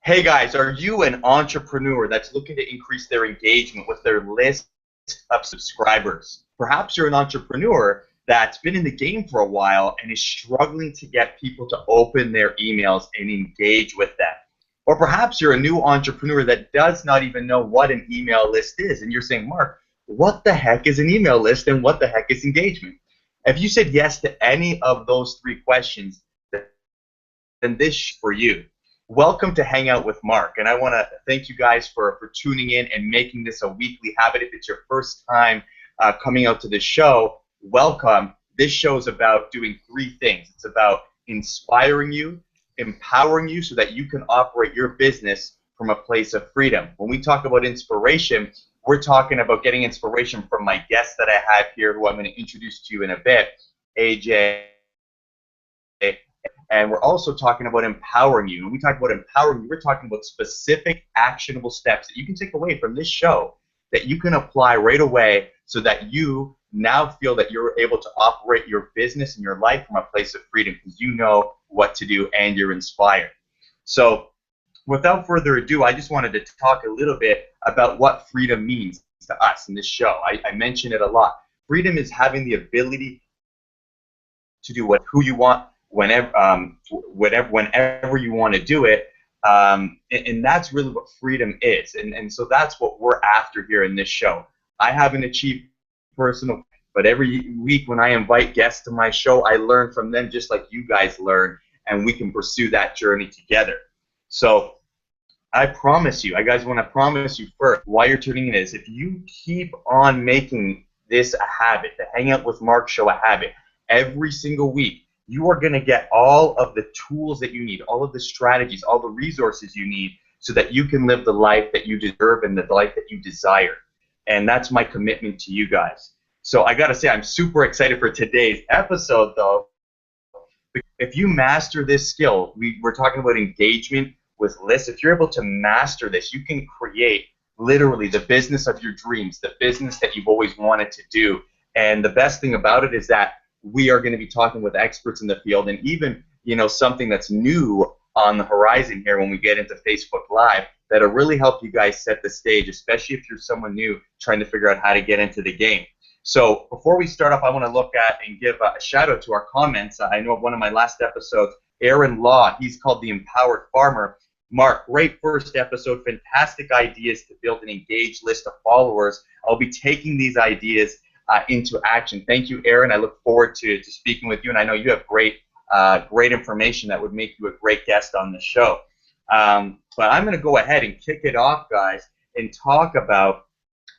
Hey guys, are you an entrepreneur that's looking to increase their engagement with their list of subscribers? Perhaps you're an entrepreneur that's been in the game for a while and is struggling to get people to open their emails and engage with them. Or perhaps you're a new entrepreneur that does not even know what an email list is. And you're saying, Mark, what the heck is an email list and what the heck is engagement? If you said yes to any of those three questions, then this is for you. Welcome to Hang Out with Mark, and I want to thank you guys for tuning in and making this a weekly habit. If it's your first time coming out to this show, welcome. This show is about doing three things. It's about inspiring you, empowering you so that you can operate your business from a place of freedom. When we talk about inspiration, we're talking about getting inspiration from my guest that I have here, who I'm going to introduce to you in a bit, AJ. And we're also talking about empowering you. When we talk about empowering you, we're talking about specific actionable steps that you can take away from this show that you can apply right away so that you now feel that you're able to operate your business and your life from a place of freedom because you know what to do and you're inspired. So without further ado, I just wanted to talk a little bit about what freedom means to us in this show. I mention it a lot. Freedom is having the ability to do who you want, whenever you want to do it, and that's really what freedom is, and so that's what we're after here in this show. I haven't achieved personal, but every week when I invite guests to my show, I learn from them just like you guys learn, and we can pursue that journey together. So I promise you, I guys want to promise you first, why you're tuning in is if you keep on making this a habit, the Hang Out with Mark show a habit, every single week, you are going to get all of the tools that you need, all of the strategies, all the resources you need so that you can live the life that you deserve and the life that you desire. And that's my commitment to you guys. So I got to say, I'm super excited for today's episode, though. If you master this skill, we're talking about engagement with lists. If you're able to master this, you can create literally the business of your dreams, the business that you've always wanted to do. And the best thing about it is that we are going to be talking with experts in the field, and even something that's new on the horizon here when we get into Facebook Live that'll really help you guys set the stage, especially if you're someone new trying to figure out how to get into the game. So before we start off, I want to look at and give a shout out to our comments. I know one of my last episodes, Aaron Law, he's called the Empowered Farmer. Mark, great first episode, fantastic ideas to build an engaged list of followers. I'll be taking these ideas into action. Thank you, Aaron. I look forward to speaking with you, and I know you have great information that would make you a great guest on the show. But I'm going to go ahead and kick it off, guys, and talk about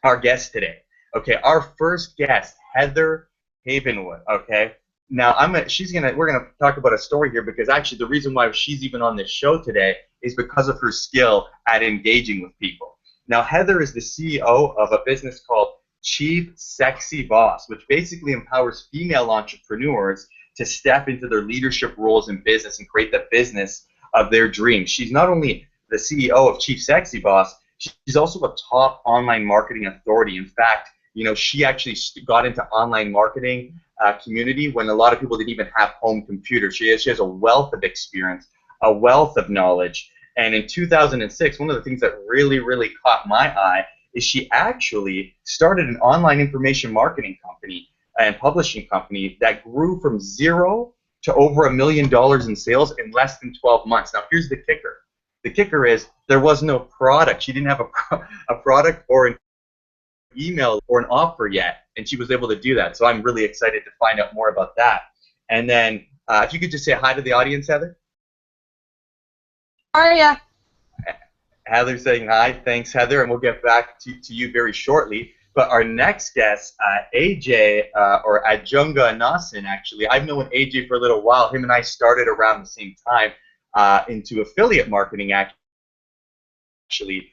our guest today. Okay, our first guest, Heather Havenwood. Okay, now we're gonna talk about a story here because actually the reason why she's even on this show today is because of her skill at engaging with people. Now, Heather is the CEO of a business called Chief Sexy Boss, which basically empowers female entrepreneurs to step into their leadership roles in business and create the business of their dreams. She's not only the CEO of Chief Sexy Boss, she's also a top online marketing authority. In fact, she actually got into online marketing community when a lot of people didn't even have home computers. She has a wealth of experience, a wealth of knowledge. And in 2006, one of the things that really, really caught my eye is she actually started an online information marketing company and publishing company that grew from zero to over $1 million in sales in less than 12 months. Now, here's the kicker. The kicker is there was no product. She didn't have a product or an email or an offer yet, and she was able to do that. So I'm really excited to find out more about that. And then if you could just say hi to the audience, Heather. How are ya? Heather's saying hi. Thanks, Heather, and we'll get back to you very shortly. But our next guest, AJ, or Ajunga Nasin, actually, I've known AJ for a little while. Him and I started around the same time into affiliate marketing, actually.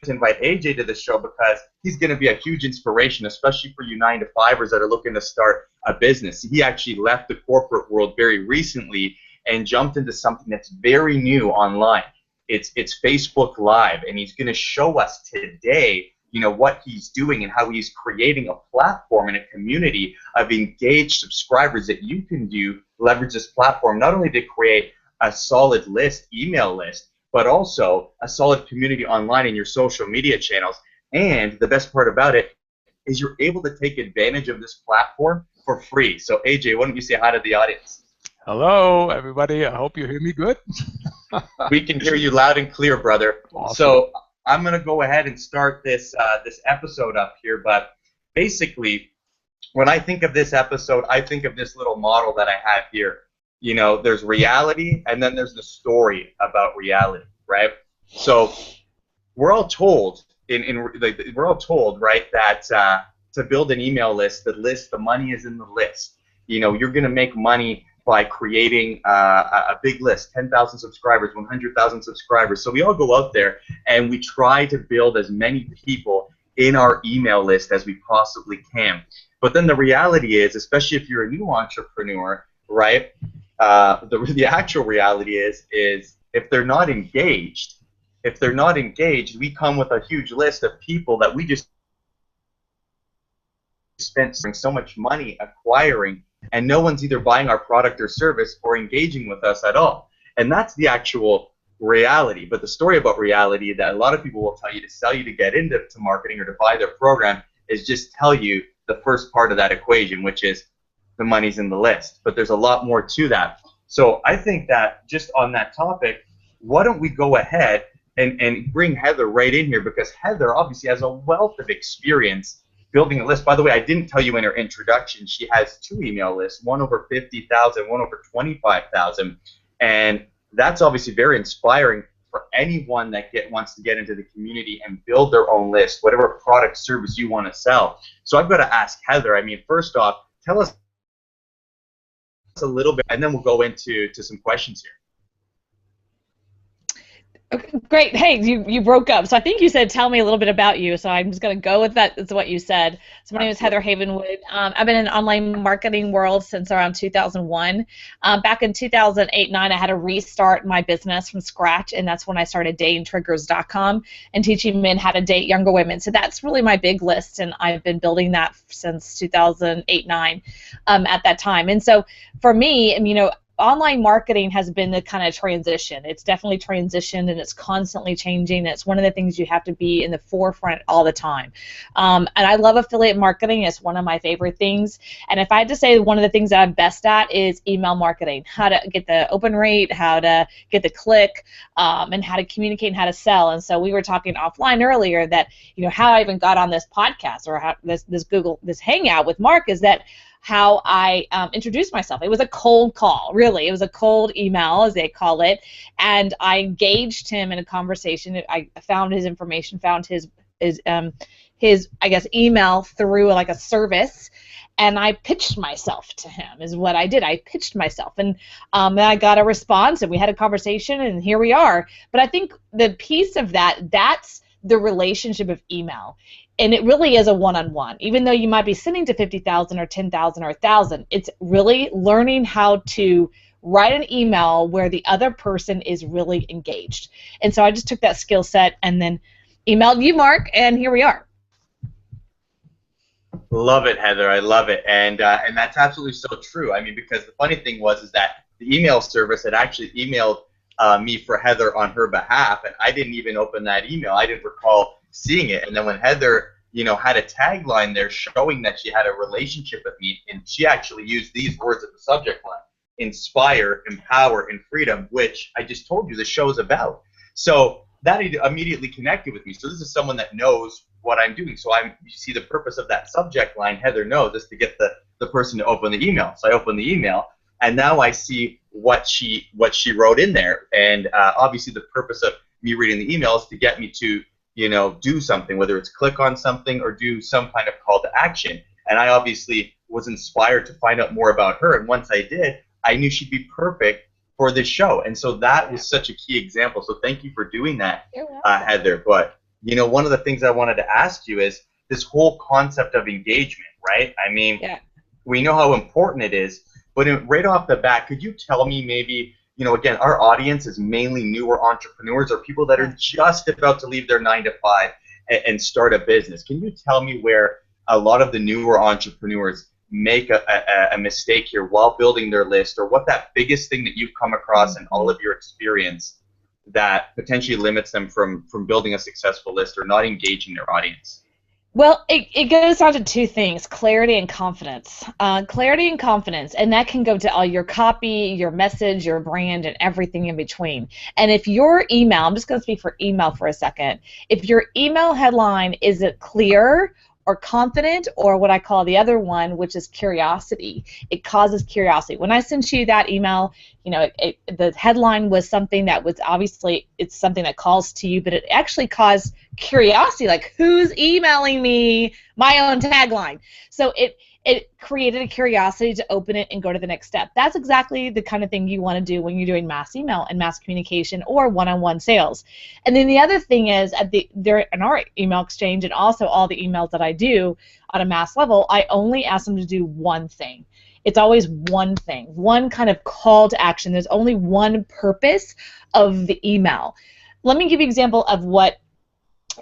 To invite AJ to the show because he's going to be a huge inspiration, especially for you 9-to-5ers that are looking to start a business. He actually left the corporate world very recently and jumped into something that's very new online. It's Facebook Live, and he's going to show us today, what he's doing and how he's creating a platform and a community of engaged subscribers that you can leverage this platform not only to create a solid email list, but also a solid community online in your social media channels. And the best part about it is you're able to take advantage of this platform for free. So AJ, why don't you say hi to the audience? Hello, everybody. I hope you hear me good. We can hear you loud and clear, brother. Awesome. So I'm going to go ahead and start this episode up here. But basically, when I think of this episode, I think of this little model that I have here. You know, there's reality, and then there's the story about reality, right? So we're all told we're all told, right, that to build an email list, the money is in the list. You know, you're going to make money by creating a big list, 10,000 subscribers, 100,000 subscribers. So we all go out there and we try to build as many people in our email list as we possibly can. But then the reality is, especially if you're a new entrepreneur, right, the actual reality is if they're not engaged, we come with a huge list of people that we just spent so much money acquiring, and no one's either buying our product or service or engaging with us at all. And that's the actual reality. But the story about reality that a lot of people will tell you to sell you to get into marketing or to buy their program is just tell you the first part of that equation, which is the money's in the list. But there's a lot more to that. So I think that just on that topic, why don't we go ahead and bring Heather right in here, because Heather obviously has a wealth of experience building a list. By the way, I didn't tell you in her introduction, she has 2 email lists, one over 50,000, one over 25,000. And that's obviously very inspiring for anyone that wants to get into the community and build their own list, whatever product, service you want to sell. So I've got to ask Heather, I mean, first off, tell us a little bit, and then we'll go into some questions here. Okay, great. Hey, you broke up. So I think you said tell me a little bit about you. So I'm just going to go with that. That's what you said. So my name is Heather Havenwood. I've been in the online marketing world since around 2001. Back in 2008-9, I had to restart my business from scratch, and that's when I started datingtriggers.com and teaching men how to date younger women. So that's really my big list, and I've been building that since 2008-9 at that time. And so for me, you know, online marketing has been the kind of transition. It's definitely transitioned, and it's constantly changing. It's one of the things you have to be in the forefront all the time. And I love affiliate marketing. It's one of my favorite things. And if I had to say one of the things that I'm best at is email marketing, how to get the open rate, how to get the click, and how to communicate and how to sell. And so we were talking offline earlier that, you know, how I even got on this podcast or how this hangout with Mark is that how I introduced myself. It was a cold call, really. It was a cold email, as they call it, and I engaged him in a conversation. I found his information, found his I guess email through like a service, and I pitched myself to him. Is what I did. I pitched myself, and I got a response, and we had a conversation, and here we are. But I think the piece of that's the relationship of email. And it really is a one-on-one. Even though you might be sending to 50,000 or 10,000 or 1,000, it's really learning how to write an email where the other person is really engaged. And so I just took that skill set and then emailed you, Mark, and here we are. Love it, Heather. I love it. And that's absolutely so true. I mean, because the funny thing is that the email service had actually emailed me for Heather on her behalf, and I didn't even open that email. I didn't recall seeing it. And then when Heather, you know, had a tagline there showing that she had a relationship with me, and she actually used these words at the subject line: inspire, empower, and freedom, which I just told you the show is about. So that immediately connected with me. So this is someone that knows what I'm doing. So you see the purpose of that subject line, Heather knows, is to get the person to open the email. So I open the email, and now I see what she wrote in there. And obviously the purpose of me reading the email is to get me to, you know, do something, whether it's click on something or do some kind of call to action. And I obviously was inspired to find out more about her. And once I did, I knew she'd be perfect for this show. And so that was such a key example. So thank you for doing that, Heather. But, you know, one of the things I wanted to ask you is this whole concept of engagement, right? I mean, we know how important it is, but right off the bat, could you tell me maybe, you know, again, our audience is mainly newer entrepreneurs or people that are just about to leave their 9-to-5 and start a business. Can you tell me where a lot of the newer entrepreneurs make a mistake here while building their list, or what that biggest thing that you've come across in all of your experience that potentially limits them from building a successful list or not engaging their audience? Well, it goes down to two things: clarity and confidence. Clarity and confidence, and that can go to all your copy, your message, your brand, and everything in between. And if your email, I'm just going to speak for email for a second, if your email headline isn't clear or confident, or what I call the other one, which is curiosity, it causes curiosity. When I sent you that email, the headline was something that was obviously, it's something that calls to you, but it actually caused curiosity, like, who's emailing me? My own tagline. So it created a curiosity to open it and go to the next step. That's exactly the kind of thing you want to do when you're doing mass email and mass communication or one-on-one sales. And then the other thing is, in our email exchange, and also all the emails that I do on a mass level, I only ask them to do one thing. It's always one thing, one kind of call to action. There's only one purpose of the email. Let me give you an example of what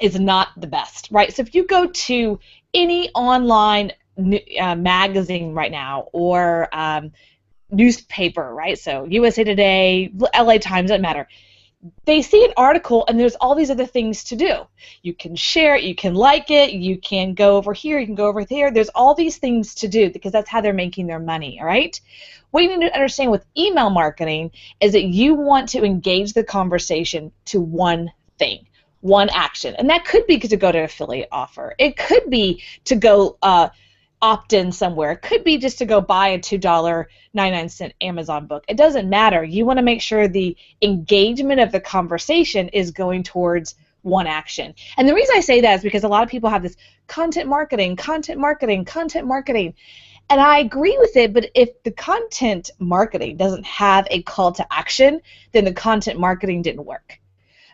is not the best, right? So if you go to any online magazine right now, or newspaper, right? So USA Today, LA Times, doesn't matter. They see an article and there's all these other things to do. You can share it, you can like it, you can go over here, you can go over there. There's all these things to do because that's how they're making their money, all right? What you need to understand with email marketing is that you want to engage the conversation to one thing, one action. And that could be to go to an affiliate offer. It could be to go opt in somewhere. It could be just to go buy a $2.99 Amazon book. It doesn't matter. You want to make sure the engagement of the conversation is going towards one action. And the reason I say that is because a lot of people have this content marketing. And I agree with it, but if the content marketing doesn't have a call to action, then the content marketing didn't work.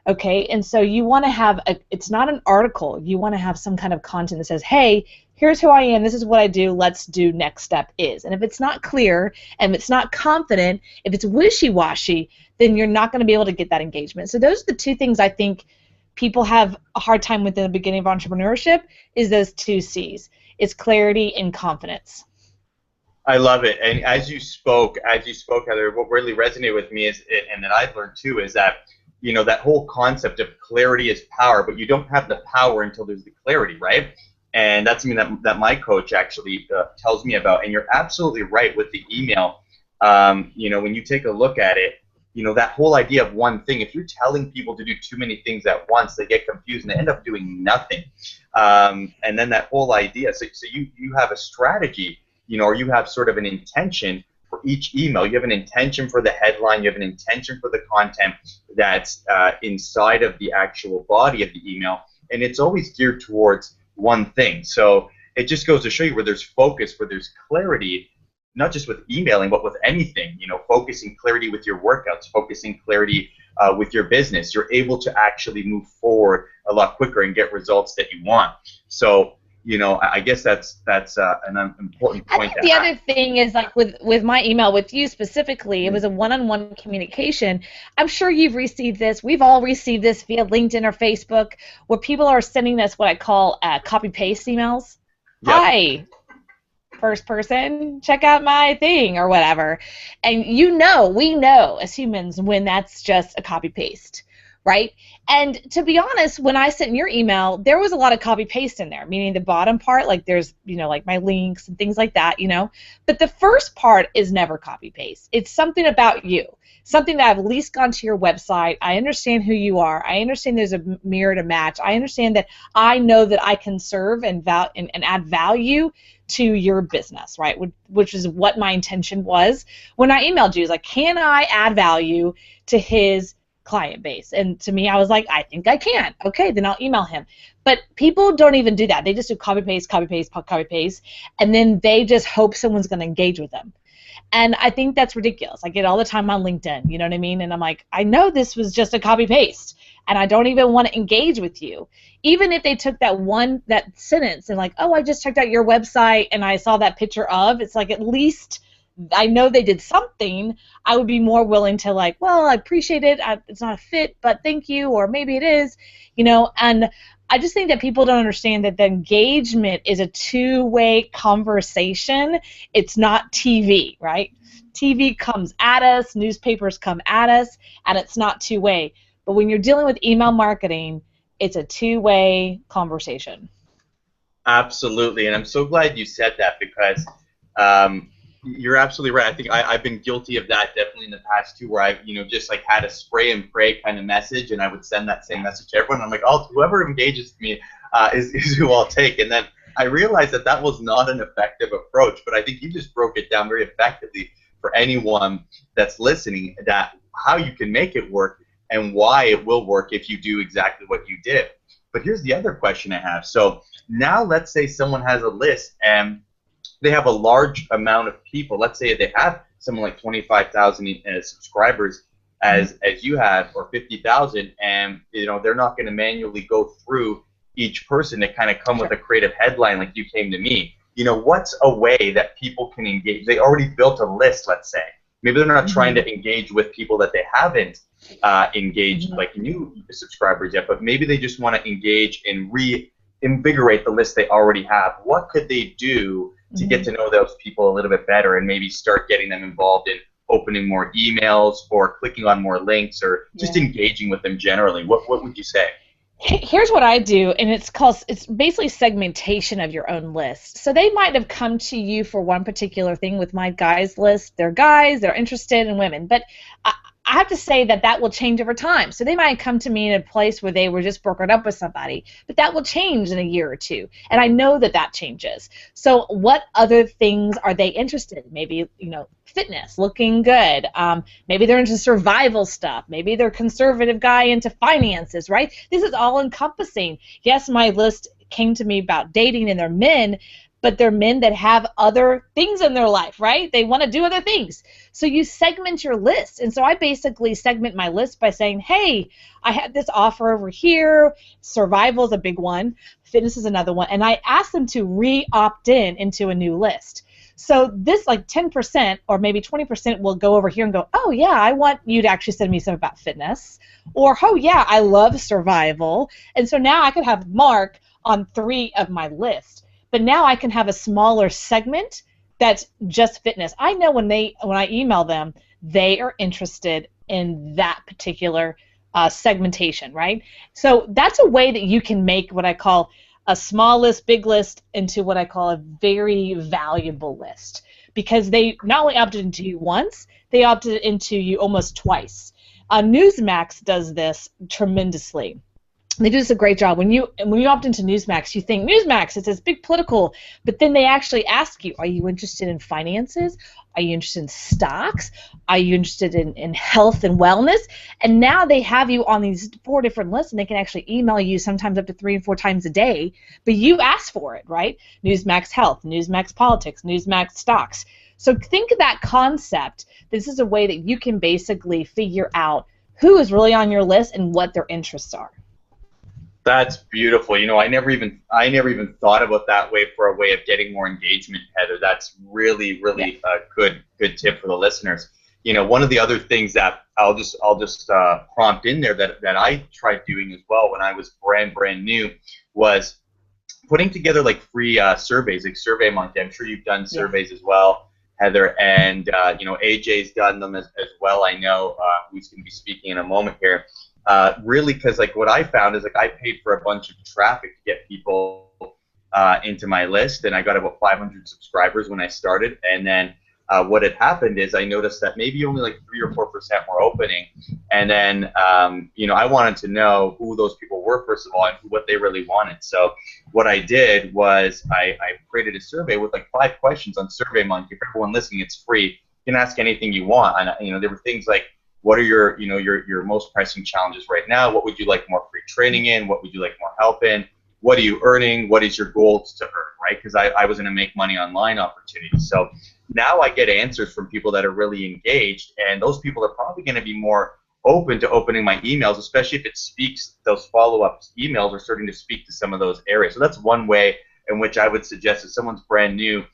Okay, and so you want to have it's not an article. You want to have some kind of content that says, hey, here's who I am, this is what I do, let's do next step is. And if it's not clear, and if it's not confident, if it's wishy-washy, then you're not going to be able to get that engagement. So those are the two things I think people have a hard time with in the beginning of entrepreneurship, is those two C's. It's clarity and confidence. I love it. And as you spoke, Heather, what really resonated with me is, and that I've learned too, is that that whole concept of clarity is power, but you don't have the power until there's the clarity, right? And that's something that my coach actually tells me about. And you're absolutely right with the email. When you take a look at it, that whole idea of one thing, if you're telling people to do too many things at once, they get confused and they end up doing nothing. And then that whole idea, so you have a strategy, or you have sort of an intention for each email. You have an intention for the headline, you have an intention for the content that's inside of the actual body of the email, and it's always geared towards one thing. So it just goes to show you where there's focus, where there's clarity, not just with emailing, but with anything, focusing clarity with your workouts, focusing clarity with your business, you're able to actually move forward a lot quicker and get results that you want. So I guess that's an important point. I think the other thing is, like with my email with you specifically, it was a one-on-one communication. I'm sure you've received this. We've all received this via LinkedIn or Facebook, where people are sending us what I call copy-paste emails. Yep. Hi, first person, check out my thing or whatever. And we know as humans when that's just a copy-paste. Right? And to be honest, when I sent your email, there was a lot of copy paste in there, meaning the bottom part, like there's, like my links and things like that, but the first part is never copy paste. It's something about you, something that I've at least gone to your website. I understand who you are. I understand there's a mirror to match. I understand that I know that I can serve and add value to your business, right? Which is what my intention was when I emailed you. Is like, can I add value to his client base? And to me, I was like, I think I can. Okay, then I'll email him. But people don't even do that. They just do copy paste, and then they just hope someone's going to engage with them. And I think that's ridiculous. I get all the time on LinkedIn, you know what I mean? And I'm like, I know this was just a copy paste, and I don't even want to engage with you. Even if they took that sentence and like, oh, I just checked out your website and I saw that picture of, it's like, at least I know they did something. I would be more willing to, like, well, I appreciate it. It's not a fit, but thank you, or maybe it is, and I just think that people don't understand that the engagement is a two-way conversation. It's not TV, right? TV comes at us, newspapers come at us, and it's not two-way. But when you're dealing with email marketing, it's a two-way conversation. Absolutely, and I'm so glad you said that because you're absolutely right. I think I've been guilty of that definitely in the past too, where I've just like had a spray and pray kind of message, and I would send that same message to everyone. I'm like, oh, whoever engages with me is who I'll take, and then I realized that that was not an effective approach. But I think you just broke it down very effectively for anyone that's listening, that how you can make it work and why it will work if you do exactly what you did. But here's the other question I have. So now let's say someone has a list and they have a large amount of people. Let's say they have someone like 25,000 subscribers as you have, or 50,000, and they're not going to manually go through each person to kind of come with a creative headline like you came to me. What's a way that people can engage? They already built a list, let's say. Maybe they're not trying to engage with people that they haven't engaged, like new subscribers yet, but maybe they just want to engage and reinvigorate the list they already have. What could they do to get to know those people a little bit better and maybe start getting them involved in opening more emails or clicking on more links or just engaging with them generally? What would you say? Here's what I do, and it's basically segmentation of your own list. So they might have come to you for one particular thing. With my guys list, they're guys, they're interested in women, but I have to say that will change over time. So they might come to me in a place where they were just broken up with somebody, but that will change in a year or two, and I know that changes. So what other things are they interested in? Maybe, fitness, looking good. Maybe they're into survival stuff. Maybe they're a conservative guy into finances, right? This is all encompassing. Yes, my list came to me about dating, and they're men, but they're men that have other things in their life, right? They want to do other things. So you segment your list. And so I basically segment my list by saying, hey, I had this offer over here. Survival is a big one. Fitness is another one. And I ask them to re-opt in into a new list. So this, like 10% or maybe 20% will go over here and go, oh, yeah, I want you to actually send me some about fitness. Or, oh, yeah, I love survival. And so now I could have Mark on 3 of my list. But now I can have a smaller segment that's just fitness. I know when I email them, they are interested in that particular segmentation, right? So that's a way that you can make what I call a small list, big list into what I call a very valuable list, because they not only opted into you once, they opted into you almost twice. Newsmax does this tremendously. They do this a great job. When you opt into Newsmax, you think Newsmax, it's this big political, but then they actually ask you, are you interested in finances? Are you interested in stocks? Are you interested in health and wellness? And now they have you on these 4 different lists, and they can actually email you sometimes up to 3 and 4 times a day, but you asked for it, right? Newsmax Health, Newsmax Politics, Newsmax Stocks. So think of that concept. This is a way that you can basically figure out who is really on your list and what their interests are. That's beautiful. I never even thought about that way for a way of getting more engagement, Heather. That's really a good tip for the listeners. One of the other things that I'll just prompt in there that I tried doing as well when I was brand new was putting together like free surveys, like SurveyMonkey. I'm sure you've done surveys as well, Heather, and AJ's done them as well. I know who's going to be speaking in a moment here. Really, because like what I found is like I paid for a bunch of traffic to get people into my list, and I got about 500 subscribers when I started. And then what had happened is I noticed that maybe only like 3 or 4% were opening. And then I wanted to know who those people were first of all and what they really wanted. So what I did was I created a survey with like 5 questions on SurveyMonkey. For everyone listening, it's free. You can ask anything you want. And there were things like, what are your most pressing challenges right now? What would you like more free training in? What would you like more help in? What are you earning? What is your goals to earn, right? Because I was in a make money online opportunity. So now I get answers from people that are really engaged, and those people are probably going to be more open to opening my emails, especially if it speaks, those follow-up emails are starting to speak to some of those areas. So that's one way in which I would suggest if someone's brand new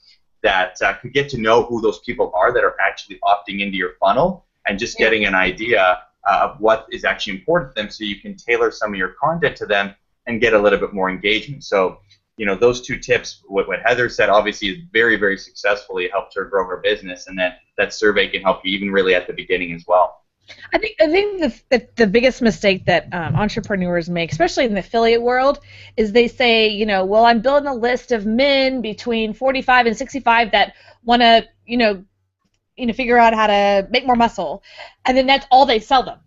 that could get to know who those people are that are actually opting into your funnel, and just getting an idea of what is actually important to them, so you can tailor some of your content to them and get a little bit more engagement. So, those 2 tips, what Heather said, obviously is very, very successfully helped her grow her business, and then that survey can help you even really at the beginning as well. I think the biggest mistake that entrepreneurs make, especially in the affiliate world, is they say, well, I'm building a list of men between 45 and 65 that want to, figure out how to make more muscle, and then that's all they sell them.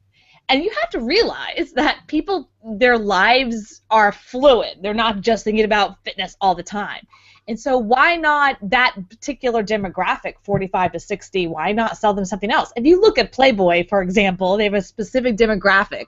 And you have to realize that people, their lives are fluid. They're not just thinking about fitness all the time. And so why not that particular demographic, 45 to 60, why not sell them something else? If you look at Playboy, for example, they have a specific demographic.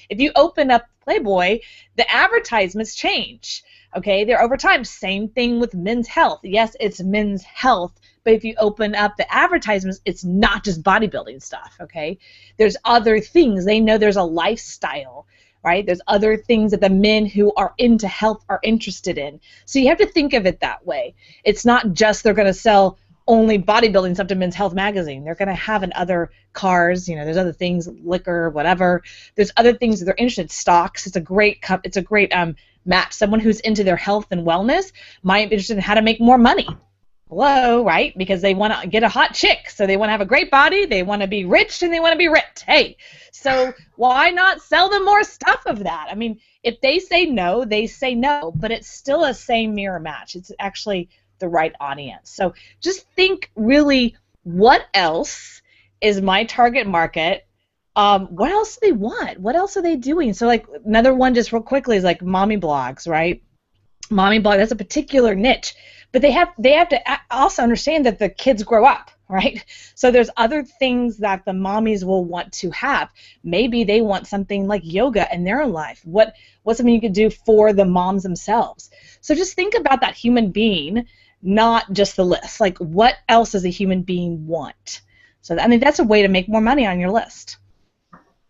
If you open up Playboy, the advertisements change. Okay, they're over time. Same thing with men's health. Yes, it's men's health, but if you open up the advertisements, it's not just bodybuilding stuff, okay? There's other things. They know there's a lifestyle, right? There's other things that the men who are into health are interested in. So you have to think of it that way. It's not just they're going to sell only bodybuilding stuff to Men's Health magazine. They're going to have in other cars, there's other things, liquor, whatever. There's other things that they're interested in. Stocks. It's a great match. Someone who's into their health and wellness might be interested in how to make more money. Hello, right? Because they want to get a hot chick, so they want to have a great body, they want to be rich, and they want to be ripped. Hey, so why not sell them more stuff of that? I mean, if they say no, they say no, but it's still a same mirror match. It's actually the right audience. So just think really, what else is my target market? What else do they want? What else are they doing? So like another one just real quickly is like mommy blogs, right? Mommy blog, that's a particular niche. But they have to also understand that the kids grow up, right? So there's other things that the mommies will want to have. Maybe they want something like yoga in their life. What's something you could do for the moms themselves? So just think about that human being, not just the list. Like, what else does a human being want? So I mean, that's a way to make more money on your list.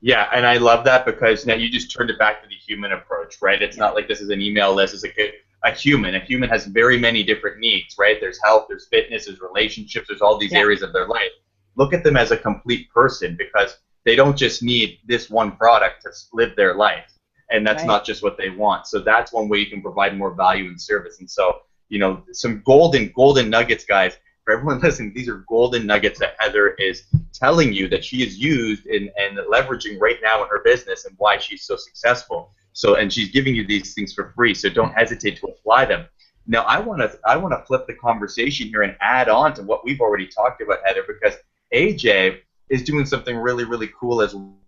Yeah, and I love that because now you just turned it back to the human approach, right? It's not like this is an email list. It's like a human. A human has very many different needs, right? There's health, there's fitness, there's relationships, there's all these areas of their life. Look at them as a complete person because they don't just need this one product to live their life, and that's not just what they want. So that's one way you can provide more value and service. And so, some golden nuggets, guys. For everyone listening, these are golden nuggets that Heather is telling you that she is used and leveraging right now in her business and why she's so successful. So, and she's giving you these things for free, so don't hesitate to apply them. Now, I want to flip the conversation here and add on to what we've already talked about, Heather, because AJ is doing something really, really cool as well.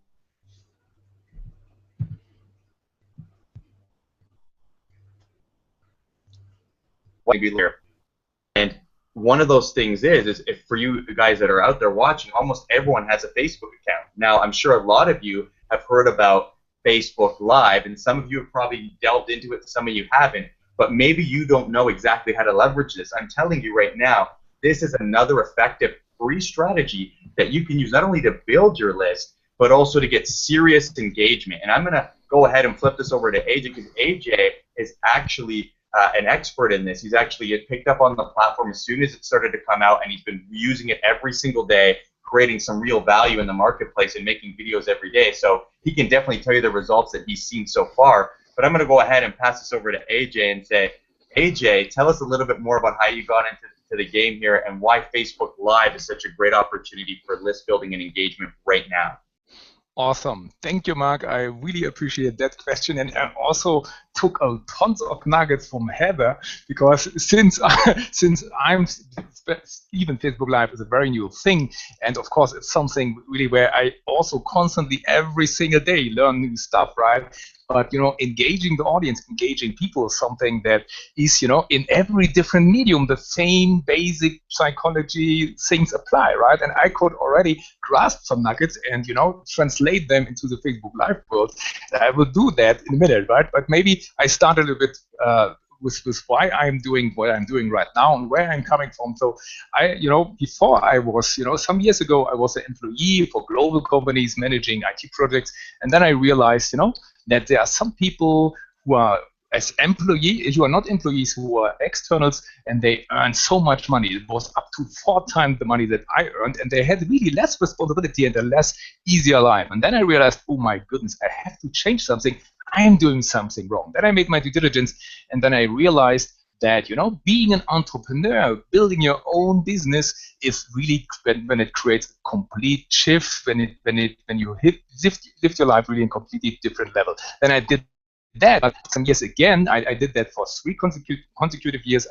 And one of those things is if for you guys that are out there watching, almost everyone has a Facebook account. Now, I'm sure a lot of you have heard about Facebook Live, and some of you have probably delved into it, some of you haven't, but maybe you don't know exactly how to leverage this. I'm telling you right now, this is another effective free strategy that you can use not only to build your list, but also to get serious engagement. And I'm going to go ahead and flip this over to AJ because AJ is actually an expert in this. He's actually picked up on the platform as soon as it started to come out, and he's been using it every single day, creating some real value in the marketplace and making videos every day. So he can definitely tell you the results that he's seen so far. But I'm going to go ahead and pass this over to AJ and say, AJ, tell us a little bit more about how you got into the game here and why Facebook Live is such a great opportunity for list building and engagement right now. Awesome. Thank you, Mark. I really appreciate that question. And I also took tons of nuggets from Heather because since I'm even Facebook Live is a very new thing. And of course, it's something really where I also constantly every single day learn new stuff, right? But, engaging the audience, engaging people is something that is, in every different medium, the same basic psychology things apply, right? And I could already grasp some nuggets and, translate them into the Facebook Live world. I will do that in a minute, right? But maybe I start a little bit with why I'm doing what I'm doing right now and where I'm coming from. So before I was, some years ago, I was an employee for global companies managing IT projects. And then I realized, that there are some people who are as employees, who are not employees, who are externals, and they earn so much money. It was up to 4 times the money that I earned, and they had really less responsibility and a less easier life. And then I realized, oh my goodness, I have to change something. I'm doing something wrong. Then I made my due diligence, and then I realized that, you know, being an entrepreneur, building your own business is really when it creates a complete shift, when you lift your life really in a completely different level. Then I did that, but some years again, I did that for 3 consecutive years.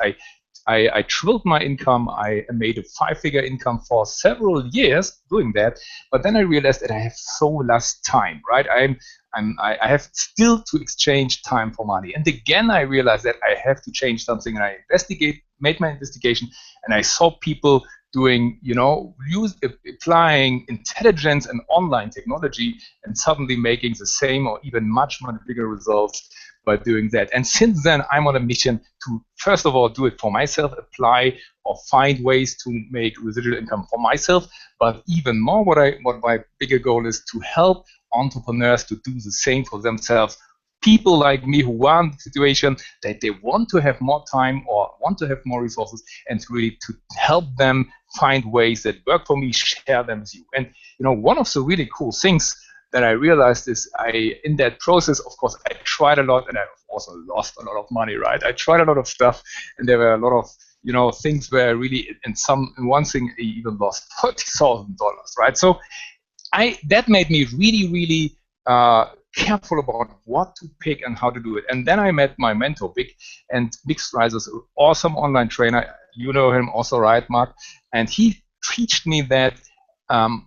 I tripled my income. I made a 5-figure income for several years doing that. But then I realized that I have so less time, right? I have still to exchange time for money. And again, I realized that I have to change something. And I made my investigation, and I saw people doing, you know, applying intelligence and online technology and suddenly making the same or even much bigger results by doing that. And since then, I'm on a mission to, first of all, do it for myself, apply or find ways to make residual income for myself. But even more, what my bigger goal is to help entrepreneurs to do the same for themselves. People like me who are in the situation that they want to have more time or want to have more resources, and really to help them find ways that work for me, share them with you. And you know, one of the really cool things that I realized is in that process, of course, I tried a lot, and I also lost a lot of money, right? I tried a lot of stuff, and there were a lot of, you know, things where really, in one thing, I even lost $40,000, right? So that made me really, really careful about what to pick and how to do it. And then I met my mentor, Vic, and Vic Streiser's an awesome online trainer. You know him also, right, Mark? And he taught me that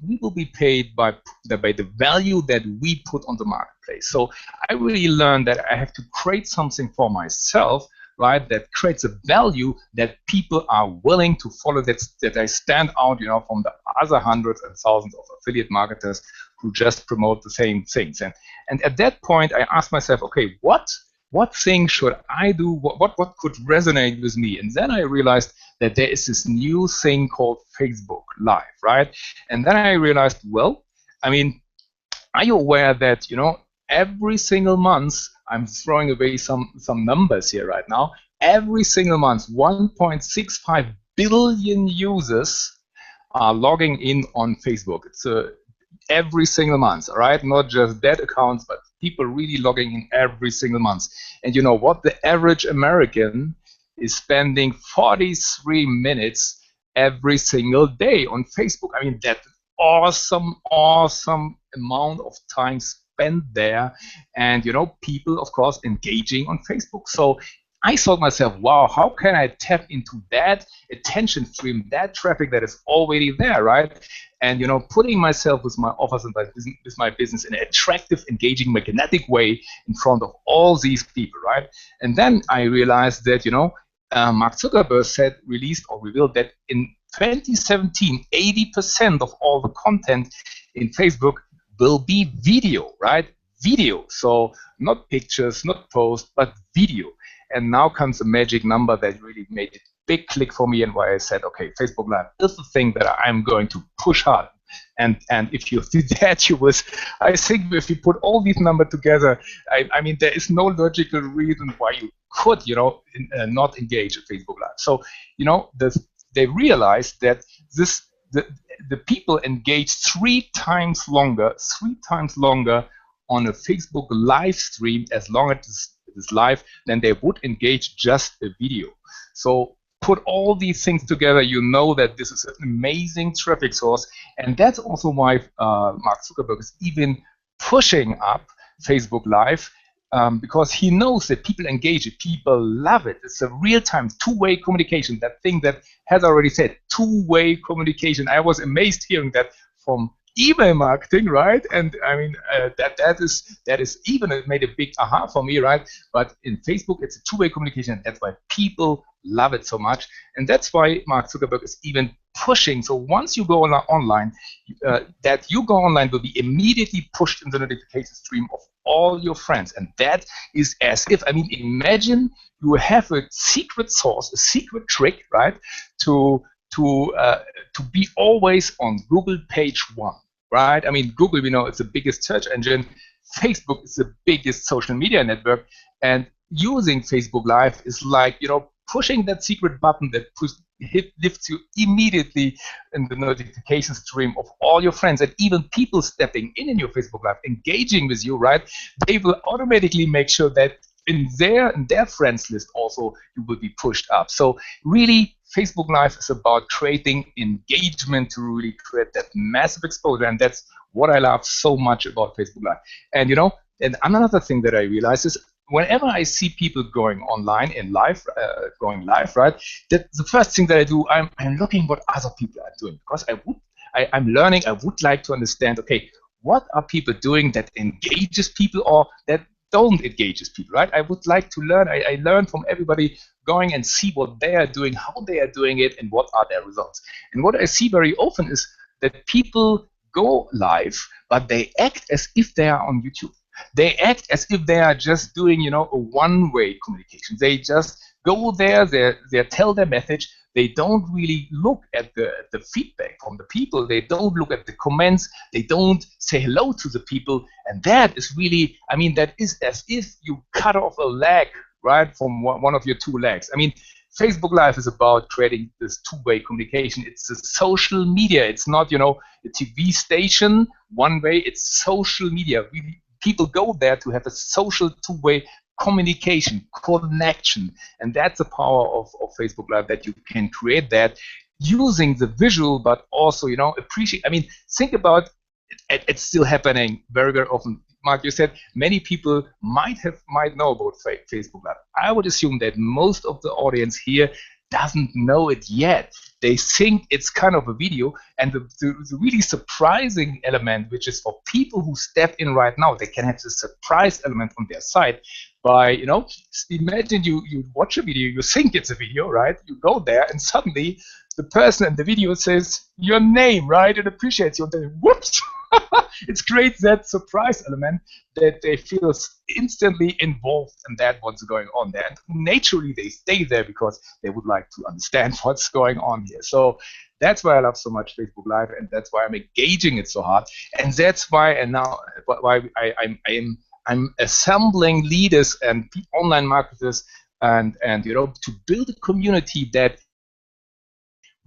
we will be paid by the value that we put on the marketplace. So I really learned that I have to create something for myself, right, that creates a value that people are willing to follow, that I stand out, you know, from the other hundreds and thousands of affiliate marketers who just promote the same things. And at that point, I asked myself, okay, what thing should I do? What could resonate with me? And then I realized that there is this new thing called Facebook Live, right? And then I realized, well, I mean, are you aware that, you know, every single month, I'm throwing away some numbers here right now, every single month, 1.65 billion users are logging in on Facebook. It's every single month, all right? Not just dead accounts, but people really logging in every single month. And you know what? The average American is spending 43 minutes every single day on Facebook. I mean, that's awesome amount of time spent there. And, you know, people, of course, engaging on Facebook. So I thought myself, wow, how can I tap into that attention stream, that traffic that is already there, right? And, you know, putting myself with my offers and with my business in an attractive, engaging, magnetic way in front of all these people, right? And then I realized that, you know, Mark Zuckerberg released or revealed that in 2017, 80% of all the content in Facebook will be video, right? Video. So not pictures, not posts, but video. And now comes a magic number that really made it big click for me, and why I said, okay, Facebook Live is the thing that I'm going to push hard. And if you do that, I think if you put all these numbers together, I mean, there is no logical reason why you could, you know, not engage at Facebook Live. So, you know, they realized that the people engage 3 times longer on a Facebook live stream as long as it is live than they would engage just a video. So put all these things together, you know that this is an amazing traffic source. And that's also why Mark Zuckerberg is even pushing up Facebook Live, because he knows that people engage it, people love it. It's a real-time, two-way communication, that thing that has already said, two-way communication. I was amazed hearing that from email marketing, right? And I mean, that is even, it made a big aha for me, right? But in Facebook, it's a two-way communication, and that's why people love it so much. And that's why Mark Zuckerberg is even pushing. So once you go online, that you go online will be immediately pushed in the notification stream of all your friends. And that is as if, I mean, imagine you have a secret source, a secret trick, right? To be always on Google page 1, right? I mean, Google, we know, it's the biggest search engine. Facebook is the biggest social media network, and using Facebook Live is like, you know, pushing that secret button that lifts you immediately in the notification stream of all your friends, and even people stepping in your Facebook Live, engaging with you, right? They will automatically make sure that in their friends list also you will be pushed up. So really, Facebook Live is about creating engagement to really create that massive exposure, and that's what I love so much about Facebook Live. And and another thing that I realize is whenever I see people going online in live, going live, right? That the first thing that I do, I'm looking what other people are doing, because I'm learning. I would like to understand. Okay, what are people doing that engages people or that don't engage people, right? I would like to learn. I learn from everybody, going and see what they are doing, how they are doing it, and what are their results. And what I see very often is that people go live, but they act as if they are on YouTube. They act as if they are just doing, a one-way communication. They just go there, they tell their message. They don't really look at the feedback from the people. They don't look at the comments. They don't say hello to the people. And that is really, that is as if you cut off a leg, right, from one of your two legs. Facebook Live is about creating this two-way communication. It's a social media. It's not, a TV station one way. It's social media. People go there to have a social two-way communication, connection, and that's the power of Facebook Live, that you can create that using the visual, but also, appreciate. Think about it, it's still happening very, very often. Mark, you said many people might know about Facebook Live. I would assume that most of the audience here doesn't know it yet. They think it's kind of a video, and the really surprising element, which is for people who step in right now, they can have the surprise element on their side by, imagine you watch a video, you think it's a video, right? You go there, and suddenly the person in the video says your name, right? And appreciates you, and then whoops! It creates that surprise element that they feel instantly involved in that what's going on there. And naturally, they stay there because they would like to understand what's going on here. So that's why I love so much Facebook Live, and that's why I'm engaging it so hard. And that's why, I'm assembling leaders and online marketers and to build a community that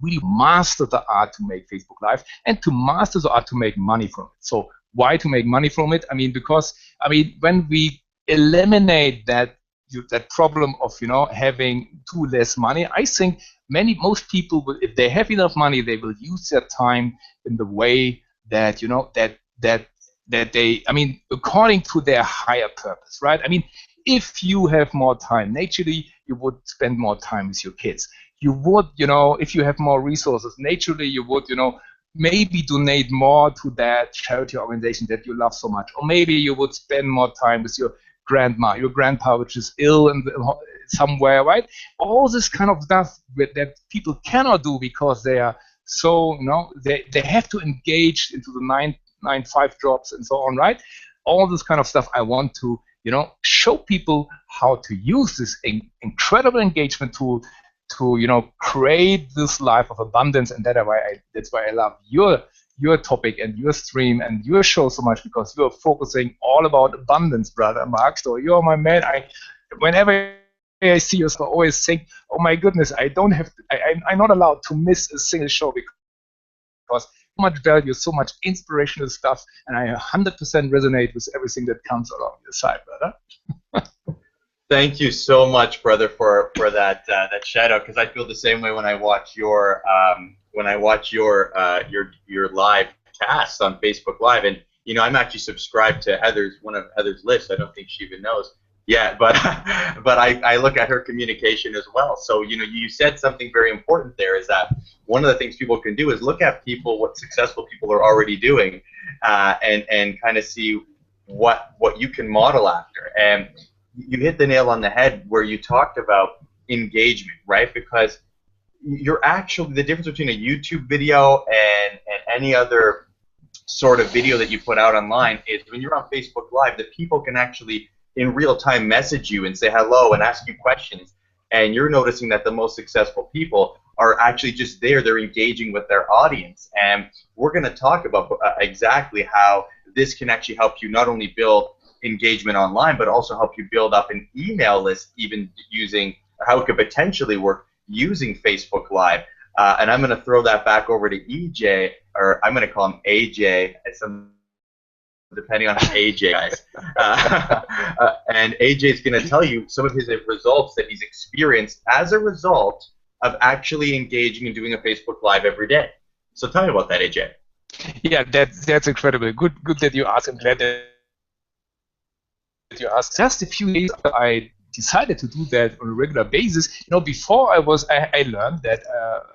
really master the art to make Facebook Live and to master the art to make money from it. So why to make money from it? Because when we eliminate that problem of having too less money, I think most people will, if they have enough money, they will use their time in the way that that they, according to their higher purpose, right? If you have more time, naturally you would spend more time with your kids. You would, if you have more resources, naturally you would, maybe donate more to that charity organization that you love so much. Or maybe you would spend more time with your grandma, your grandpa, which is ill and somewhere, right? All this kind of stuff that people cannot do because they are so, they have to engage into the 9-5 jobs and so on, right? All this kind of stuff I want to, show people how to use this incredible engagement tool to create this life of abundance. And that's why I love your topic and your stream and your show so much, because you're focusing all about abundance, brother Mark. So you're my man. Whenever I see you, I always think, oh my goodness, I'm not allowed to miss a single show, because so much value, so much inspirational stuff, and I 100% resonate with everything that comes along your side, brother. Thank you so much, brother, for that shout out, because I feel the same way when I watch your live cast on Facebook Live. And I'm actually subscribed to one of Heather's lists. I don't think she even knows yet, but I look at her communication as well. So you said something very important there, is that one of the things people can do is look at what successful people are already doing, and kind of see what you can model after. And you hit the nail on the head where you talked about engagement, right? Because the difference between a YouTube video and any other sort of video that you put out online is when you're on Facebook Live, the people can actually in real time message you and say hello and ask you questions. And you're noticing that the most successful people are actually just there. They're engaging with their audience. And we're going to talk about exactly how this can actually help you not only build engagement online, but also help you build up an email list, even using how it could potentially work using Facebook Live. And I'm going to throw that back over to EJ, or I'm going to call him AJ. Sometimes depending on AJ guys. And AJ is going to tell you some of his results that he's experienced as a result of actually engaging and doing a Facebook Live every day. So tell me about that, AJ. Yeah, that's incredible. Good that you asked. I'm glad that you asked. Just a few days after I decided to do that on a regular basis, before I learned that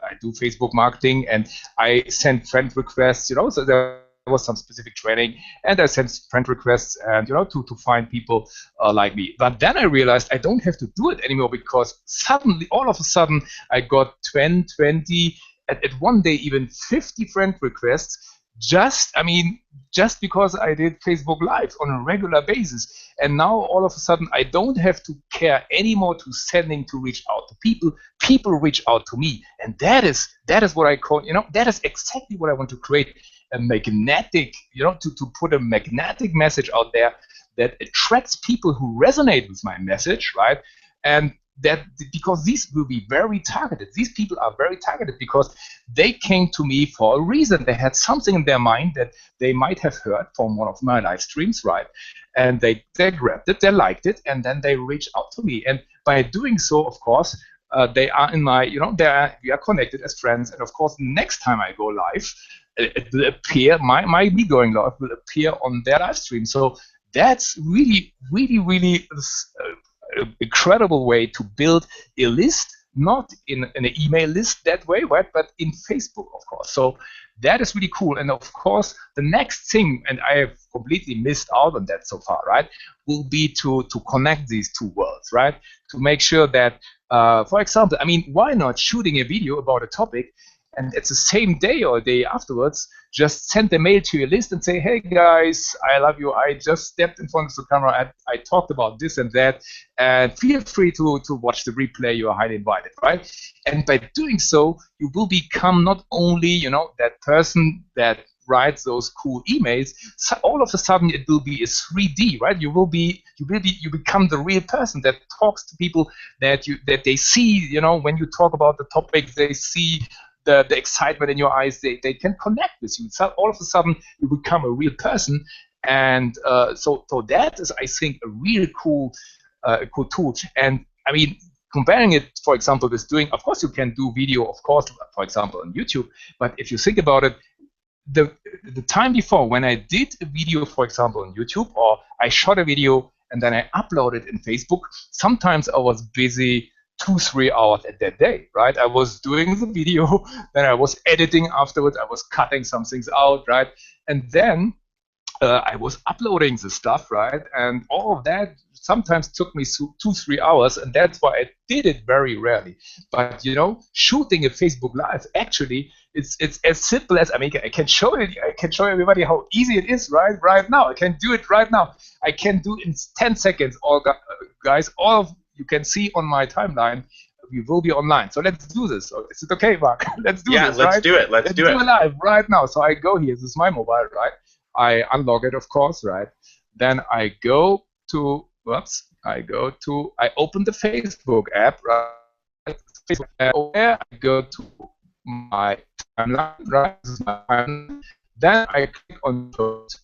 I do Facebook marketing and I send friend requests, so there was some specific training, and I sent friend requests and to find people like me. But then I realized I don't have to do it anymore, because suddenly, all of a sudden, I got 20, at one day even 50 friend requests, just because I did Facebook Live on a regular basis. And now all of a sudden I don't have to care anymore to reach out to people. People reach out to me, and that is what I call, that is exactly what I want to create. A magnetic, to put a magnetic message out there that attracts people who resonate with my message, right? And that, because these will be very targeted. These people are very targeted because they came to me for a reason. They had something in their mind that they might have heard from one of my live streams, right? And they grabbed it, they liked it, and then they reached out to me. And by doing so, of course, they are in my, we are connected as friends. And of course, next time I go live, it will appear, my me going live will appear on their live stream. So that's really, really, really an incredible way to build a list, not in an email list that way, right? But in Facebook, of course. So that is really cool. And of course, the next thing, and I have completely missed out on that so far, right, will be to connect these two worlds, right? To make sure that, for example, why not shooting a video about a topic, and it's the same day or a day afterwards, just send a mail to your list and say, hey guys, I love you. I just stepped in front of the camera. I talked about this and that, and feel free to watch the replay. You are highly invited, right? And by doing so, you will become not only, that person that writes those cool emails. So all of a sudden, it will be a 3D, right? You become the real person that talks to people that they see. When you talk about the topic, they see the excitement in your eyes. They can connect with you. So all of a sudden, you become a real person, and so that is, I think, a really cool tool. And comparing it, for example, with doing, of course, you can do video, of course, for example, on YouTube. But if you think about it, the time before, when I did a video, for example, on YouTube, or I shot a video and then I uploaded in Facebook, sometimes I was busy 2-3 hours at that day, right? I was doing the video, then I was editing afterwards, I was cutting some things out, right? And then I was uploading the stuff, right? And all of that sometimes took me 2-3 hours, and that's why I did it very rarely. But shooting a Facebook Live, actually, it's as simple as, I can show everybody how easy it is, right now. I can do it right now. I can do it in 10 seconds. All guys, all of you can see on my timeline, we will be online. So let's do this. Is it okay, Mark? Let's do this, right? Yeah, let's do it. Let's do it live right now. So I go here. This is my mobile, right? I unlock it, of course, right? Then I go to, I open the Facebook app, right? Facebook app, where I go to my timeline, right? This is my timeline. Then I click on post.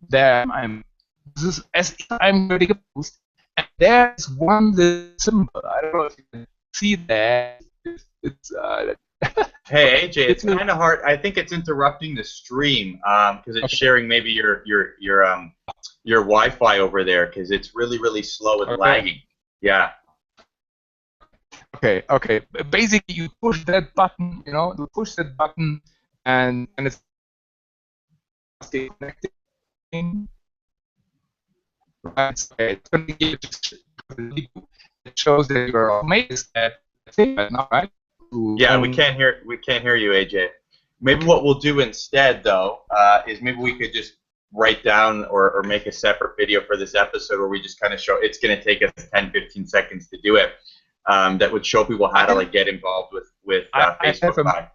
There this is as if I'm getting a post. And there's one little symbol. I don't know if you can see that. It's Hey AJ, it's kind of hard. I think it's interrupting the stream because it's sharing maybe your Wi-Fi over there, because it's really slow and lagging. Yeah. Okay. Basically, you push that button. You push that button, and it's connected. Right. It's going to give it shows that you're amazed at thing right now, right? Yeah, we can't hear you, AJ. Maybe what we'll do instead, though, is maybe we could just write down or make a separate video for this episode where we just kind of show. It's going to take us 10-15 seconds to do it. That would show people how to get involved with Facebook Live.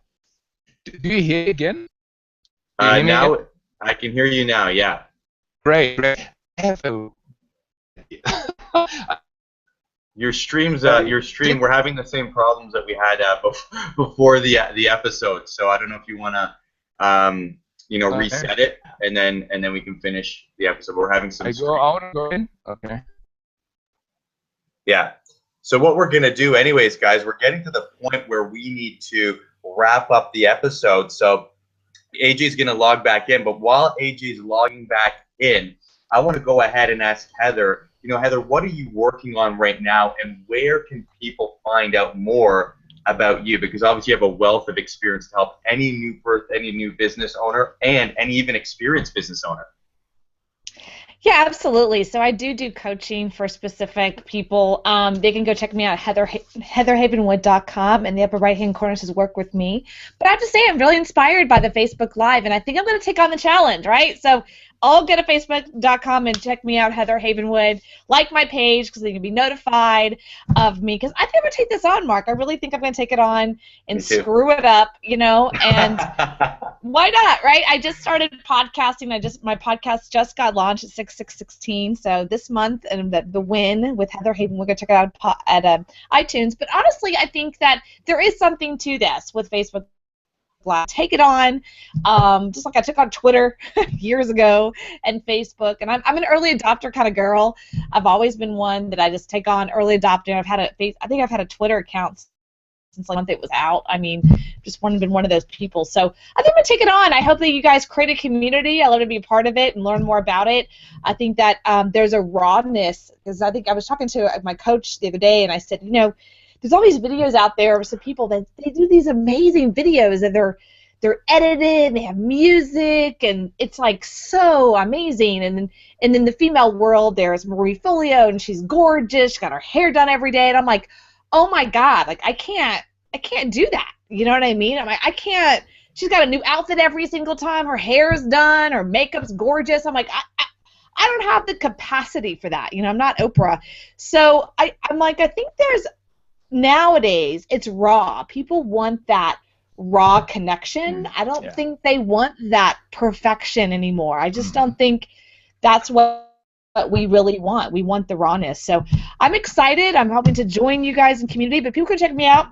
Do you hear again? Now I can hear you now. Yeah. Great. Your stream. We're having the same problems that we had before the episode. So I don't know if you want to, reset it. and then we can finish the episode. We're having some. I go out and go in. Okay. Yeah. So what we're gonna do, anyways, guys, we're getting to the point where we need to wrap up the episode. So AJ's gonna log back in, but while AJ's logging back in, I want to go ahead and ask Heather. Heather, what are you working on right now, and where can people find out more about you? Because obviously you have a wealth of experience to help any new business owner and any even experienced business owner. Yeah, absolutely. So I do coaching for specific people. They can go check me out at heatherhavenwood.com. In the upper right-hand corner says work with me. But I have to say I'm really inspired by the Facebook Live, and I think I'm going to take on the challenge, right? So I'll go to facebook.com and check me out, Heather Havenwood. Like my page because you can be notified of me. Because I think I'm going to take this on, Mark. I really think I'm going to take it on and screw it up, and why not, right? I just started podcasting. My podcast just got launched at 6/6/16. So this month, and the win with Heather Havenwood, we're going to check it out at iTunes. But honestly, I think that there is something to this with Facebook Live. Take it on, just like I took on Twitter years ago and Facebook. And I'm an early adopter kind of girl. I've always been one that I just take on early adopter. I think I've had a Twitter account since the month it was out. I mean, just been one of those people. So I think I'm going to take it on. I hope that you guys create a community. I love to be a part of it and learn more about it. I think that there's a rawness, because I think I was talking to my coach the other day, and I said, there's all these videos out there of some people that they do these amazing videos, and they're edited, they have music, and it's like so amazing. And then the female world, there's Marie Folio, and she's gorgeous. She's got her hair done every day, and I'm like, oh my God, like I can't do that. You know what I mean? I can't. She's got a new outfit every single time. Her hair's done. Her makeup's gorgeous. I'm like, I don't have the capacity for that. I'm not Oprah. So I'm like, I think there's nowadays it's raw. People want that raw connection. I don't think they want that perfection anymore. I just don't think that's what we really want. We want the rawness. So I'm excited. I'm hoping to join you guys in community, but people can check me out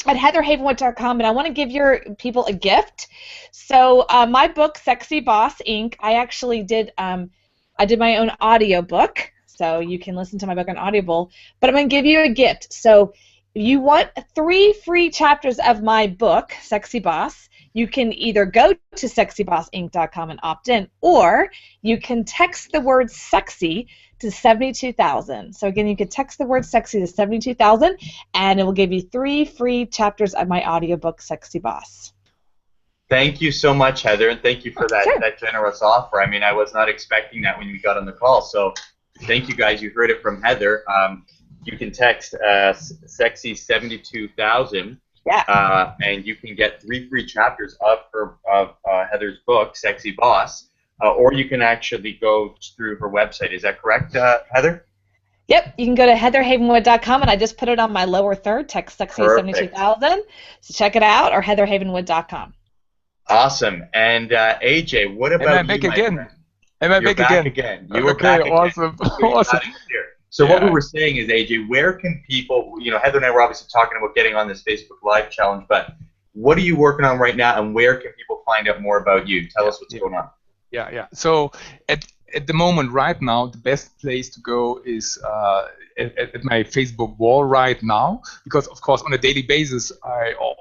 at heatherhavenwood.com, and I want to give your people a gift. So my book, Sexy Boss Inc., I actually did my own audiobook, so you can listen to my book on Audible, but I'm going to give you a gift. So if you want 3 free chapters of my book, Sexy Boss, you can either go to sexybossinc.com and opt in, or you can text the word sexy to 72,000. So again, you can text the word sexy to 72,000, and it will give you 3 free chapters of my audiobook, Sexy Boss. Thank you so much, Heather, and thank you for that generous offer. I mean, I was not expecting that when we got on the call, so thank you guys. You heard it from Heather. You can text sexy 72,000. Yeah. And you can get 3 free chapters of Heather's book, Sexy Boss, or you can actually go through her website. Is that correct, Heather? Yep. You can go to heatherhavenwood.com, and I just put it on my lower third, text Sexy 72,000. So check it out, or heatherhavenwood.com. Awesome. And AJ, what about you? Am I back again? You were back again. Awesome. Awesome. So what we were saying is, AJ, where can people, Heather and I were obviously talking about getting on this Facebook Live challenge, but what are you working on right now, and where can people find out more about you? Tell us what's going on. Yeah. So at the moment, right now, the best place to go is at my Facebook wall right now, because of course on a daily basis,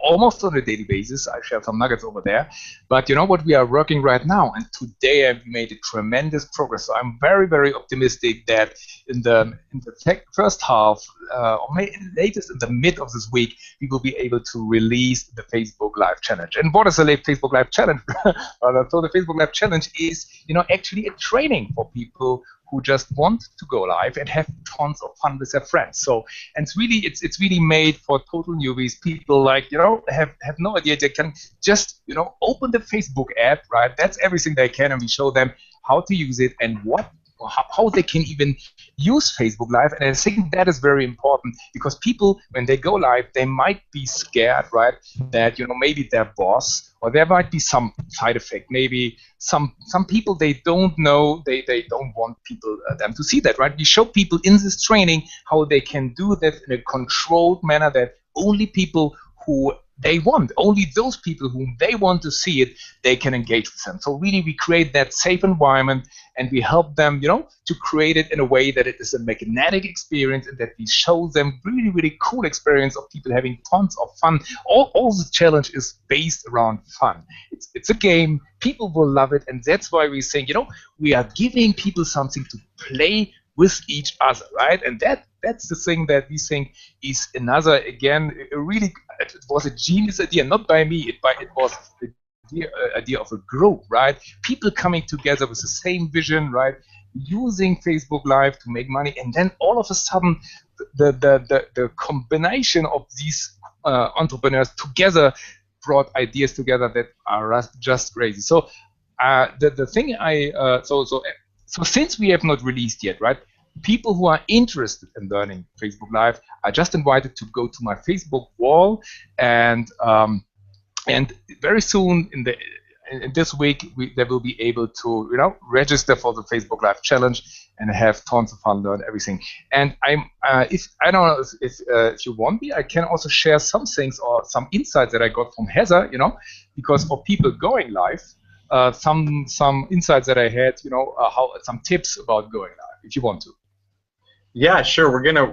almost on a daily basis, I share some nuggets over there. But you know what, we are working right now, and today I've made a tremendous progress. So I'm very, very optimistic that in the first half, or maybe latest in the mid of this week, we will be able to release the Facebook Live Challenge. And what is the Facebook Live Challenge? So the Facebook Live Challenge is, actually a training for people who just want to go live and have tons of fun with their friends. So, and it's really made for total newbies. People have no idea. They can just open the Facebook app, right? That's everything they can, and we show them how to use it and how they can even use Facebook Live. And I think that is very important, because people, when they go live, they might be scared, right? That maybe their boss, or there might be some side effect. Maybe some people, they don't know, they don't want people them to see that, right? We show people in this training how they can do that in a controlled manner, that only people who they want. Only those people whom they want to see it, they can engage with them. So really, we create that safe environment, and we help them, to create it in a way that it is a magnetic experience, and that we show them really, really cool experience of people having tons of fun. All the challenge is based around fun. It's a game. People will love it, and that's why we think, we are giving people something to play with each other, right? And that's the thing that we think is another, again, it was a genius idea, not by me, it was the idea of a group, right? People coming together with the same vision, right? Using Facebook Live to make money, and then all of a sudden, the combination of these entrepreneurs together brought ideas together that are just crazy. So the thing so since we have not released yet, right? People who are interested in learning Facebook Live are just invited to go to my Facebook wall, and very soon in this week they will be able to register for the Facebook Live challenge and have tons of fun, learn everything. And if I don't know if you want me, I can also share some things or some insights that I got from Heather, because for people going live, some insights that I had, how some tips about going live, if you want to. Yeah, sure. We're gonna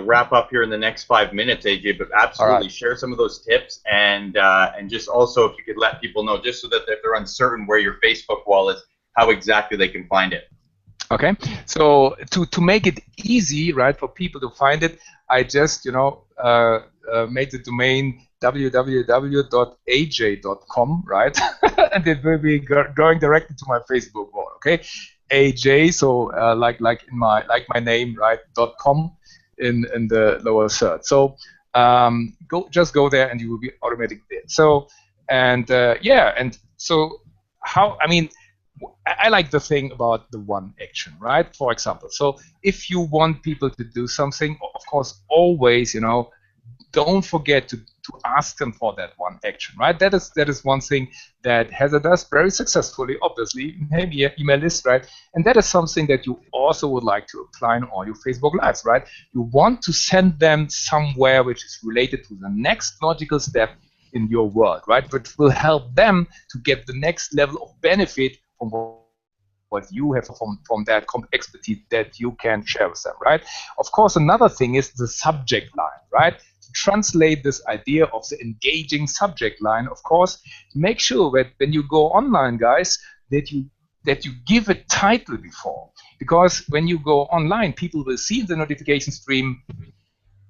wrap up here in the next 5 minutes, AJ. But absolutely, share some of those tips, and just also if you could let people know, just so that if they're uncertain where your Facebook wall is, how exactly they can find it. Okay. So to make it easy, right, for people to find it, I just made the domain www.aj.com, right? And it will be going directly to my Facebook wall. Okay. AJ, so like my name, right? .com in the lower third. So just go there and you will be automatically there. So and so I like the thing about the one action, right? For example, so if you want people to do something, of course, always don't forget to ask them for that one action, right? That is one thing that Heather does very successfully, obviously, maybe an email list, right? And that is something that you also would like to apply on all your Facebook Lives, right? You want to send them somewhere which is related to the next logical step in your world, right? But will help them to get the next level of benefit from what you have from that expertise that you can share with them, right? Of course, another thing is the subject line, right? To translate this idea of the engaging subject line, of course, make sure that when you go online, guys, that you give a title before. Because when you go online, people will see in the notification stream,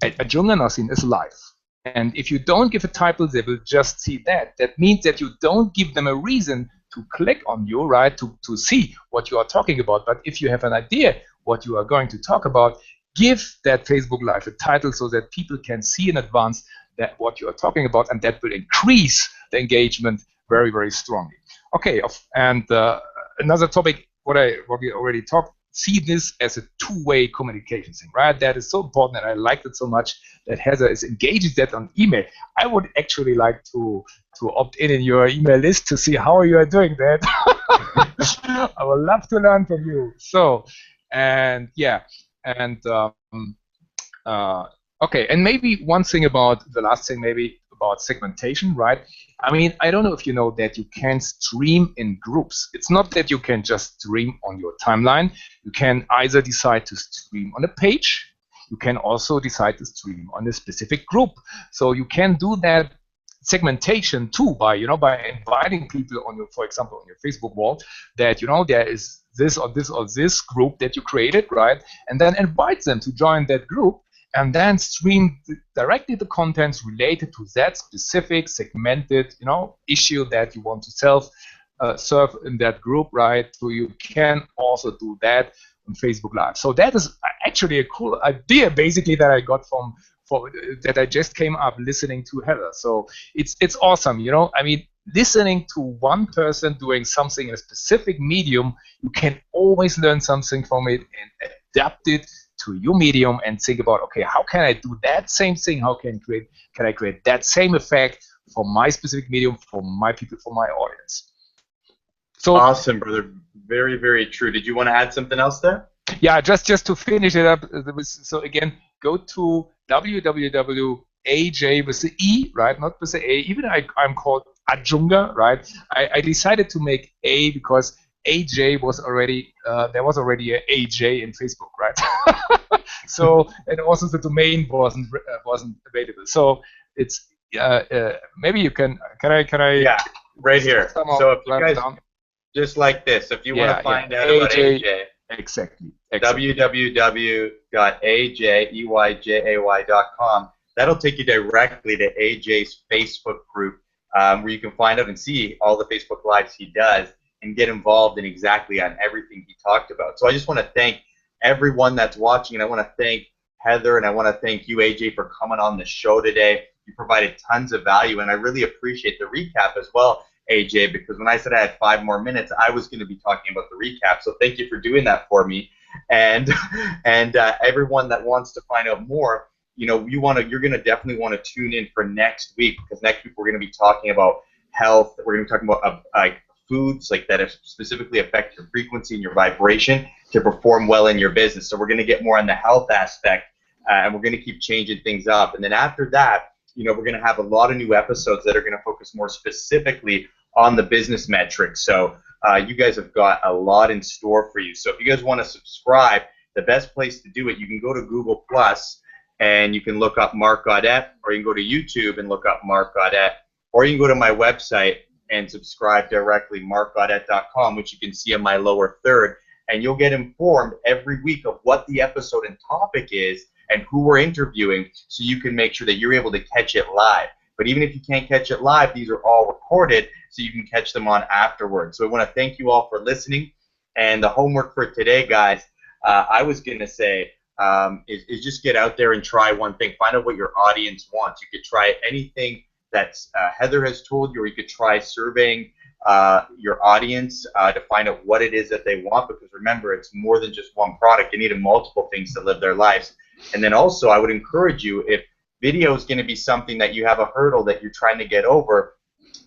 Adjungenossin is live. And if you don't give a title, they will just see that. That means that you don't give them a reason to click on you, right, to see what you are talking about. But if you have an idea what you are going to talk about, give that Facebook Live a title so that people can see in advance that what you are talking about, and that will increase the engagement very, very strongly. Okay, and another topic, what we already talked, see this as a two-way communication thing, right? That is so important, and I liked it so much that Heather is engaging that on email. I would actually like to opt in your email list to see how you are doing that. I would love to learn from you. So, and yeah, and okay, and maybe one thing about the last thing, maybe about segmentation, right? I mean, I don't know if you know that you can stream in groups. It's not that you can just stream on your timeline. You can either decide to stream on a page. You can also decide to stream on a specific group. So you can do that segmentation too by inviting people on your, for example, on your Facebook wall, that there is this or this or this group that you created, right? And then invite them to join that group, and then stream directly the contents related to that specific segmented, issue that you want to serve in that group, right? So you can also do that on Facebook Live. So that is actually a cool idea, basically, that I got that I just came up listening to Heather. So it's awesome, I mean, listening to one person doing something in a specific medium, you can always learn something from it and adapt it to your medium and think about, okay, how can I do that same thing? How can I create that same effect for my specific medium, for my people, for my audience? So awesome, brother. Very, very true. Did you want to add something else there? Yeah, just to finish it up. So again, go to www.aj.com, AJ with the E, right? Not with the A. Even I'm called Ajunga, right? I decided to make A because AJ was already, there was already a AJ in Facebook, right? So, and also the domain wasn't available. So it's, maybe you can I? Yeah, right here. So if you guys, down? just like this, if you want to find out about AJ, AJ, exactly. www.ajeyjay.com. That'll take you directly to AJ's Facebook group, where you can find out and see all the Facebook Lives he does and get involved in exactly on everything he talked about. So I just want to thank everyone that's watching, and I want to thank Heather, and I want to thank you, AJ, for coming on the show today. You provided tons of value, and I really appreciate the recap as well, AJ, because when I said I had 5 more minutes, I was going to be talking about the recap. So thank you for doing that for me. And everyone that wants to find out more, you're going to definitely want to tune in for next week, because next week we're going to be talking about health. We're going to be talking about foods like that specifically affect your frequency and your vibration to perform well in your business. So we're going to get more on the health aspect, and we're going to keep changing things up. And then after that, we're going to have a lot of new episodes that are going to focus more specifically on the business metrics. So you guys have got a lot in store for you. So if you guys want to subscribe, the best place to do it, you can go to Google Plus and you can look up Marc Gaudett, or you can go to YouTube and look up Marc Gaudett, or you can go to my website and subscribe directly, marcgaudett.com, which you can see in my lower third, and you'll get informed every week of what the episode and topic is and who we're interviewing, so you can make sure that you're able to catch it live. But even if you can't catch it live, these are all recorded, so you can catch them on afterwards. So I want to thank you all for listening. And the homework for today, guys, I was going to say, is just get out there and try one thing. Find out what your audience wants. You could try anything that Heather has told you, or you could try surveying your audience to find out what it is that they want, because remember, it's more than just one product. They need multiple things to live their lives. And then also, I would encourage you, if video is going to be something that you have a hurdle that you're trying to get over,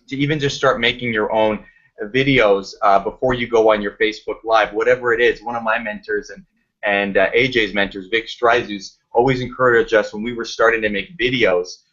to even just start making your own videos before you go on your Facebook Live, whatever it is. One of my mentors and AJ's mentors, Vic Stryzus, always encouraged us when we were starting to make videos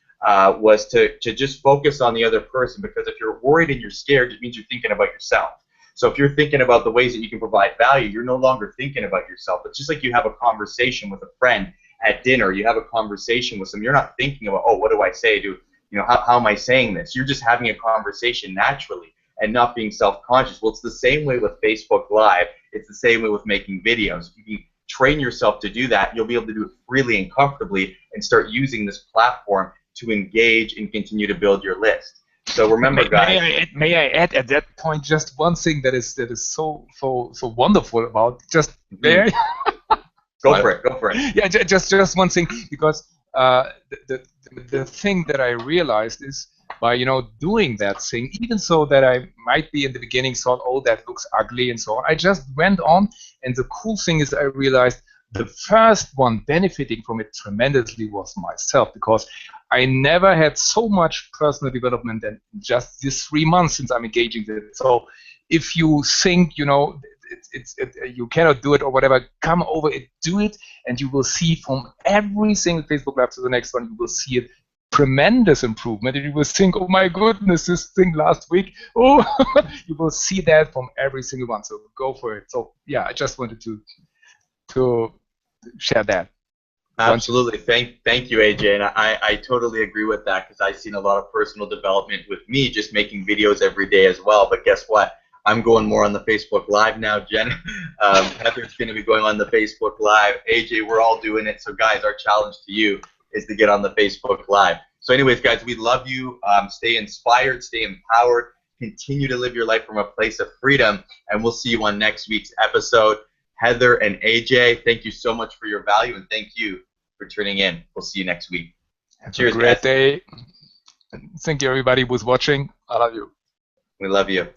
was to just focus on the other person, because if you're worried and you're scared, it means you're thinking about yourself. So if you're thinking about the ways that you can provide value, you're no longer thinking about yourself. It's just like you have a conversation with a friend at dinner. You have a conversation with them. You're not thinking about, oh, what do I say to, how am I saying this? You're just having a conversation naturally and not being self-conscious. Well, it's the same way with Facebook Live. It's the same way with making videos. If you can train yourself to do that, you'll be able to do it freely and comfortably and start using this platform to engage and continue to build your list. So remember, guys. May I add at that point just one thing that is so wonderful about just there. Go for it. Yeah, just one thing, because the thing that I realized is by doing that thing, even so that I might be in the beginning thought, oh, that looks ugly and so on, I just went on, and the cool thing is I realized the first one benefiting from it tremendously was myself, because I never had so much personal development than just these 3 months since I'm engaging with it. So if you think you cannot do it or whatever, come over it, do it, and you will see from every single Facebook Live to the next one, you will see a tremendous improvement, and you will think, oh my goodness, this thing last week, oh, you will see that from every single one. So go for it. So yeah, I just wanted to share that. Absolutely. Thank you, AJ. And I totally agree with that, because I've seen a lot of personal development with me just making videos every day as well. But guess what? I'm going more on the Facebook Live now. Jen, Heather's going to be going on the Facebook Live. AJ, we're all doing it. So guys, our challenge to you is to get on the Facebook Live. So anyways, guys, we love you. Stay inspired, stay empowered, continue to live your life from a place of freedom, and we'll see you on next week's episode. Heather and AJ, thank you so much for your value, and thank you for tuning in. We'll see you next week. Cheers, great guys. Day. Thank you, everybody who's watching. I love you. We love you.